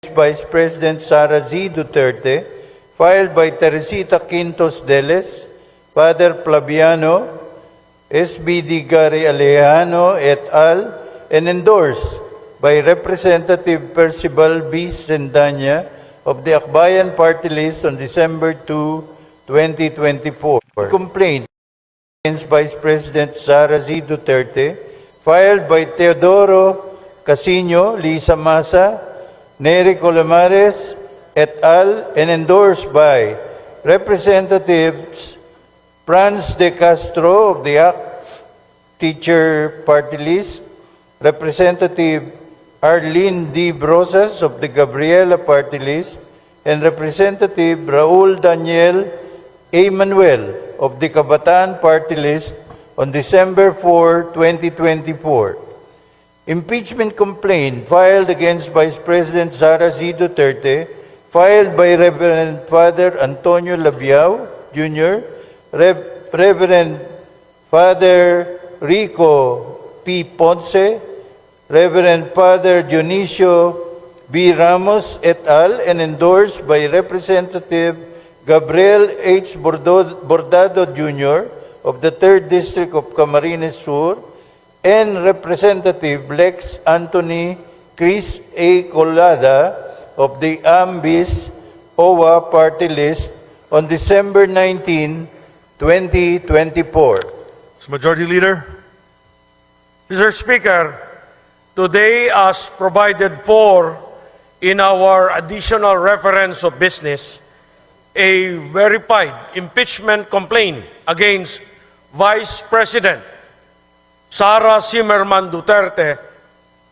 Vice President Sara Z. Duterte, filed by Teresita Quintos Deles, Father Flaviano, SBD Gary Alejano et al., and endorsed by Representative Percival B. Sendanya of the Akbayan Party List on December 2, 2024. Complaint against Vice President Sara Z. Duterte, filed by Teodoro Casino, Lisa Masa, Nery Colomares et al., and endorsed by Representatives Franz de Castro of the ACT Teacher Party List, Representative Arlene D. Brosas of the Gabriela Party List, and Representative Raul Daniel A. Manuel of the Kabataan Party List on December 4, 2024. Impeachment complaint filed against Vice President Sara Z. Duterte, filed by Reverend Father Antonio Labiao Jr., Reverend Father Rico P. Ponce, Reverend Father Dionisio B. Ramos et al., and endorsed by Representative Gabriel H. Bordado Jr. of the 3rd District of Camarines Sur, and Representative Lex Anthony Chris A. Colada of the AMBIS OWA Party List on December 19, 2024. Mr. Majority Leader. Mr. Speaker, today as provided for in our additional reference of business, a verified impeachment complaint against Vice President Sara Zimmerman Duterte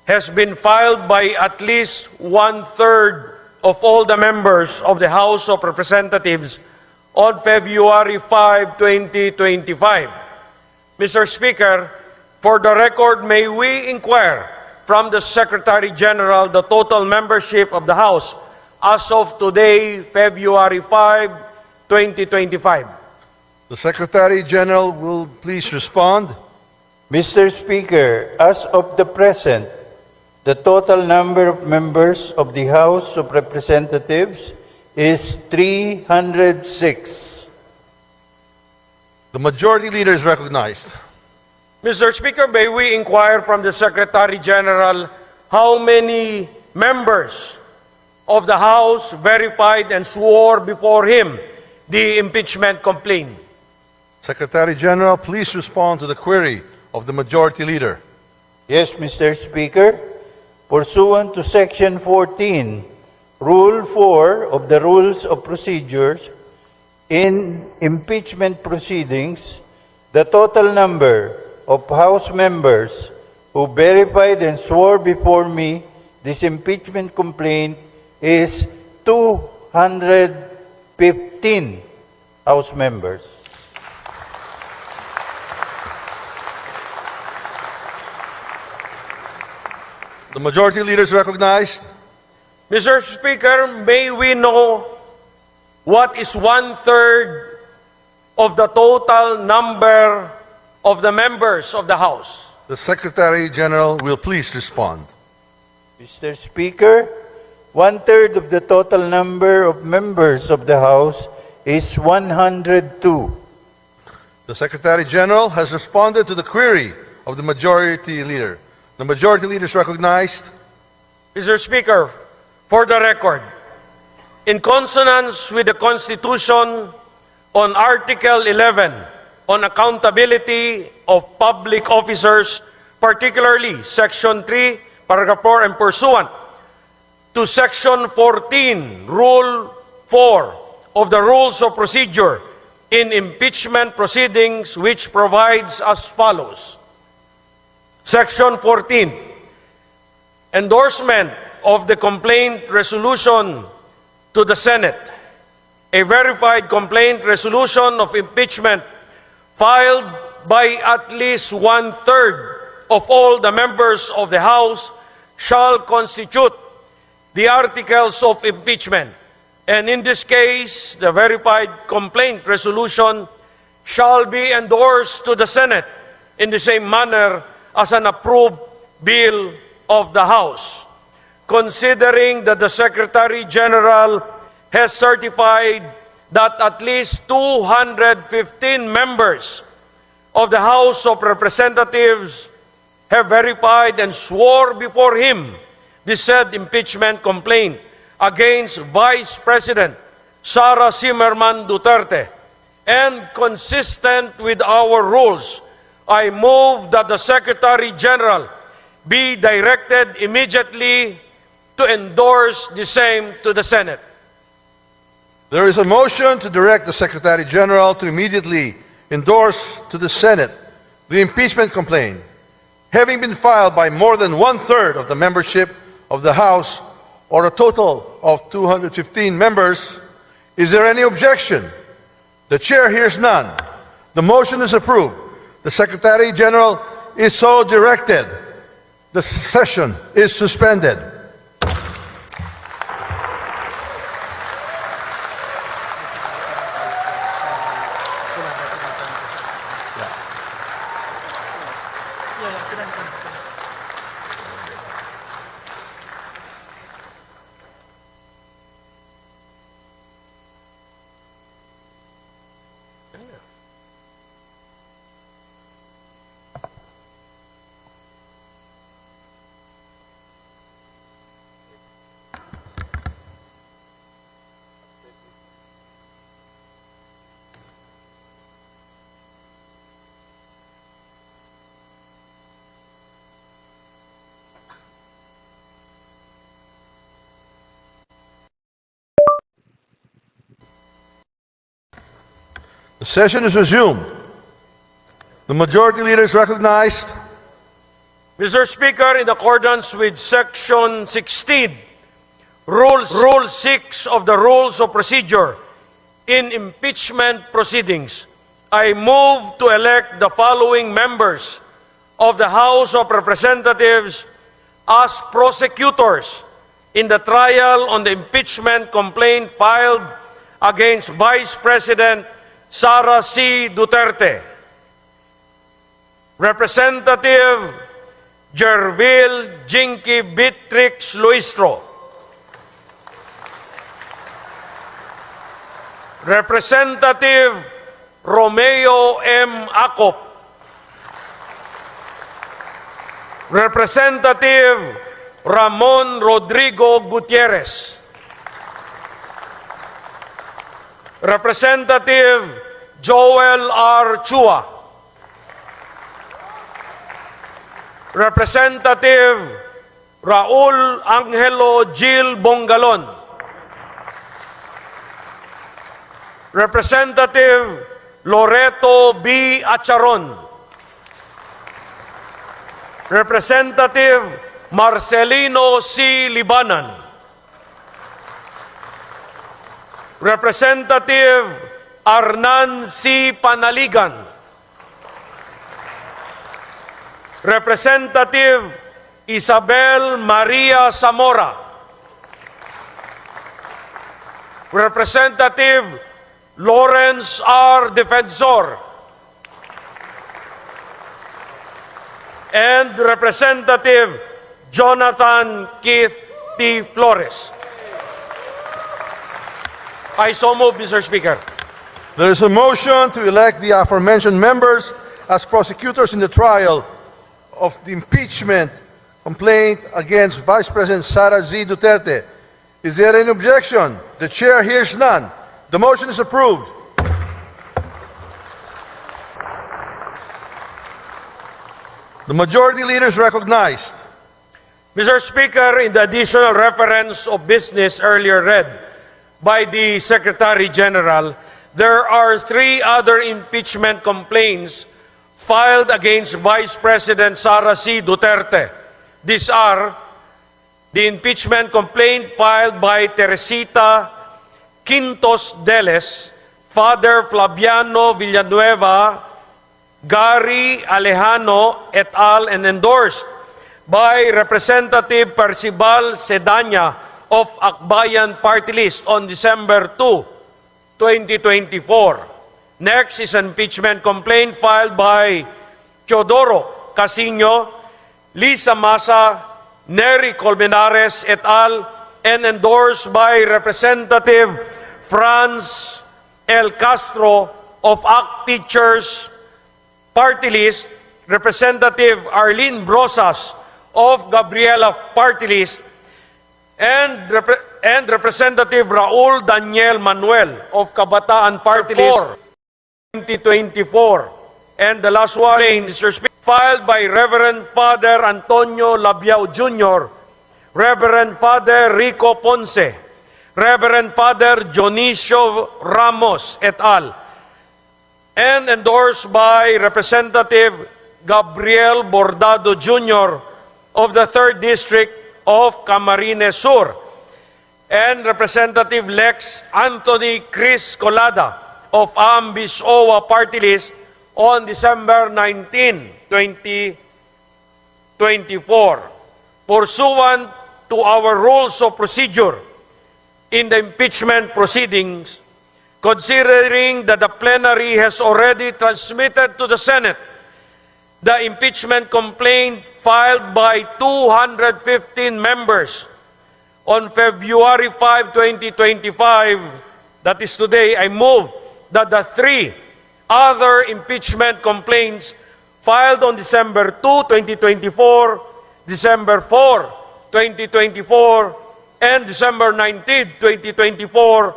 has been filed by at least 1/3 of all the members of the House of Representatives on February 5, 2025. Mr. Speaker, for the record, may we inquire from the Secretary General the total membership of the House as of today, February 5, 2025. The Secretary General will please respond. Mr. Speaker, as of the present, the total number of members of the House of Representatives is 306. The Majority Leader is recognized. Mr. Speaker, may we inquire from the Secretary General how many members of the House verified and swore before him the impeachment complaint? Secretary General, please respond to the query of the Majority Leader. Yes, Mr. Speaker. Pursuant to Section 14, Rule 4 of the Rules of Procedures, in impeachment proceedings, the total number of House members who verified and swore before me this impeachment complaint is 215 House members. The Majority Leader is recognized. Mr. Speaker, may we know what is 1/3 of the total number of the members of the House? The Secretary General will please respond. Mr. Speaker, 1/3 of the total number of members of the House is 102. The Secretary General has responded to the query of the Majority Leader. The Majority Leader is recognized. Mr. Speaker, for the record, in consonance with the Constitution on Article 11 on accountability of public officers, particularly Section 3, Paragraph 4, and pursuant to Section 14, Rule 4 of the Rules of Procedure in impeachment proceedings, which provides as follows. Section 14, endorsement of the complaint resolution to the Senate. A verified complaint resolution of impeachment filed by at least 1/3 of all the members of the House shall constitute the articles of impeachment. And in this case, the verified complaint resolution shall be endorsed to the Senate in the same manner as an approved bill of the House. considering that the Secretary General has certified that at least 215 members of the House of Representatives have verified and swore before him the said impeachment complaint against Vice President Sara Zimmerman Duterte, and consistent with our rules, I move that the Secretary General be directed immediately to endorse the same to the Senate. There is a motion to direct the Secretary General to immediately endorse to the Senate the impeachment complaint, having been filed by more than one-third of the membership of the House, or a total of 215 members. Is there any objection? The chair hears none. The motion is approved. The Secretary General is so directed. The session is suspended. The session is resumed. The majority leader is recognized. Mr. Speaker, in accordance with Section 16, Rule 6 of the Rules of Procedure in impeachment proceedings, I move to elect the following members of the House of Representatives as prosecutors in the trial on the impeachment complaint filed against Vice President Sara C. Duterte. Representative Jervil Jinky Beatrix Luistro. Representative Romeo M. Acop. Representative Ramon Rodrigo Gutierrez. Representative Joel R. Chua. Representative Raul Angelo Gil Bongalon. Representative Loreto B. Acharon. Representative Marcelino C. Libanan. Representative Arnan C. Panaligan. Representative Isabel Maria Zamora. Representative Lawrence R. Defensor. And Representative Jonathan Keith T. Flores. I so move, Mr. Speaker. There is a motion to elect the aforementioned members as prosecutors in the trial of the impeachment complaint against Vice President Sara Z. Duterte. Is there any objection? The chair hears none. The motion is approved. The majority leader is recognized. Mr. Speaker, in the additional reference of business earlier read by the Secretary General, there are 3 other impeachment complaints filed against Vice President Sara C. Duterte. These are the impeachment complaint filed by Teresita Quintos Deles, Father Flaviano Villanueva, Gary Alejano et al., and endorsed by Representative Percival Sedanya of Akbayan Party List on December 2, 2024. Next is an impeachment complaint filed by Teodoro Casino, Lisa Masa, Nery Colmenares et al., and endorsed by Representative Franz L. Castro of ACT Teachers Party List, Representative Arlene Brosas of Gabriela Party List, and Representative Raul Daniel Manuel of Kabataan Party List 2024. And the last one, Mr. Speaker, filed by Reverend Father Antonio Labiao Jr., Reverend Father Rico Ponce, Reverend Father Dionisio Ramos et al., and endorsed by Representative Gabriel Bordado Jr. of the 3rd District of Camarines Sur, and Representative Lex Anthony Chris Colada of Ambis OWA Party List on December 19, 2024. Pursuant to our rules of procedure in the impeachment proceedings, considering that the plenary has already transmitted to the Senate the impeachment complaint filed by 215 members on February 5, 2025, that is today, I move that the 3 other impeachment complaints filed on December 2, 2024, December 4, 2024, and December 19, 2024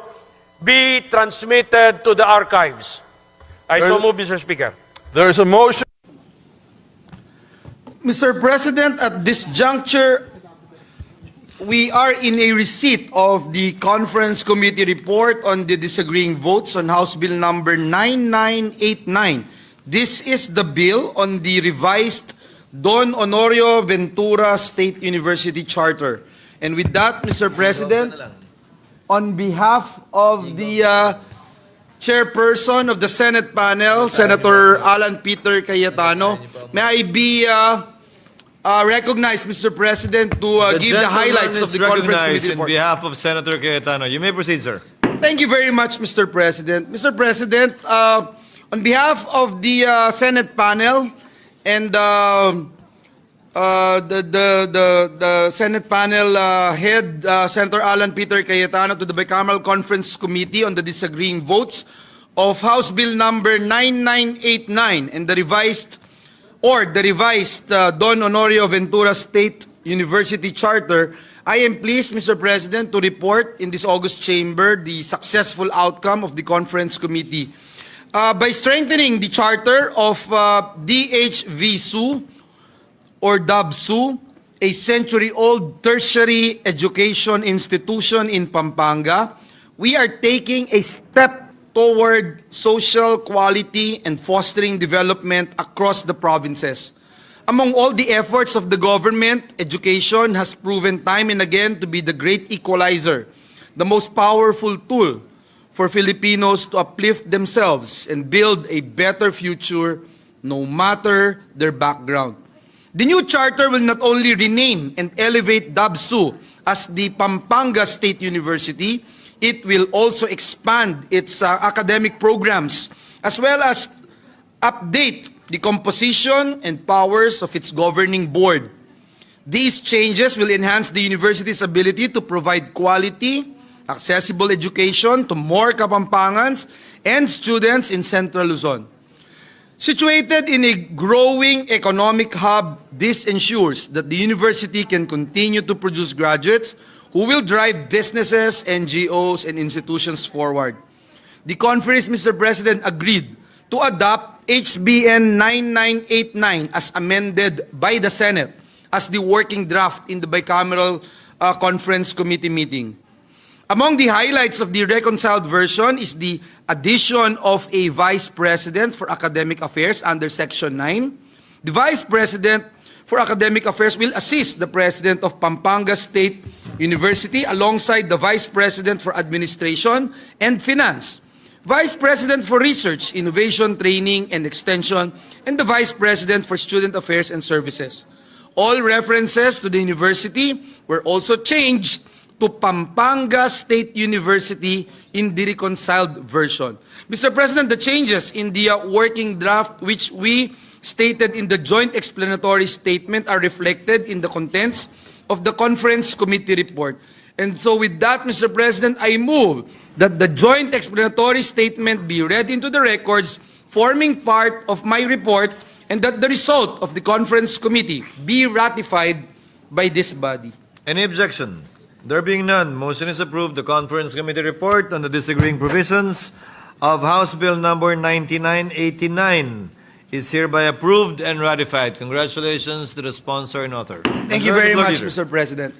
be transmitted to the archives. I so move, Mr. Speaker. There is a motion. Mr. President, at this juncture, we are in a receipt of the Conference Committee report on the disagreeing votes on House Bill number 9989. This is the bill on the revised Don Honorio Ventura State University Charter. And with that, Mr. President, on behalf of the chairperson of the Senate panel, Senator Alan Peter Cayetano, may I be recognized, Mr. President, to give the highlights of the Conference Committee report. On behalf of Senator Cayetano, you may proceed, sir. Thank you very much, Mr. President. Mr. President, on behalf of the Senate panel and the Senate panel head, Senator Alan Peter Cayetano, to the Bicameral Conference Committee on the disagreeing votes of House Bill number 9989 and the revised Don Honorio Ventura State University Charter, I am pleased, Mr. President, to report in this August chamber the successful outcome of the Conference Committee. By strengthening the charter of DHVSU, or DABSU, a century-old tertiary education institution in Pampanga, we are taking a step toward social quality and fostering development across the provinces. Among all the efforts of the government, education has proven time and again to be the great equalizer, the most powerful tool for Filipinos to uplift themselves and build a better future no matter their background. The new charter will not only rename and elevate DABSU as the Pampanga State University, it will also expand its academic programs as well as update the composition and powers of its governing board. These changes will enhance the university's ability to provide quality, accessible education to more Kapampangans and students in Central Luzon. Situated in a growing economic hub, this ensures that the university can continue to produce graduates who will drive businesses, NGOs, and institutions forward. The conference, Mr. President, agreed to adopt HBN 9989 as amended by the Senate as the working draft in the bicameral conference committee meeting. Among the highlights of the reconciled version is the addition of a Vice President for Academic Affairs under Section 9. The Vice President for Academic Affairs will assist the President of Pampanga State University alongside the Vice President for Administration and Finance, Vice President for Research, Innovation, Training, and Extension, and the Vice President for Student Affairs and Services. All references to the university were also changed to Pampanga State University in the reconciled version. Mr. President, the changes in the working draft which we stated in the joint explanatory statement are reflected in the contents of the conference committee report. And so with that, Mr. President, I move that the joint explanatory statement be read into the records forming part of my report, and that the result of the conference committee be ratified by this body. Any objection? There being none, motion is approved. The Conference Committee report on the disagreeing provisions of House Bill number 9989 is hereby approved and ratified. Congratulations to the sponsor and author. Thank you very much, Mr. President.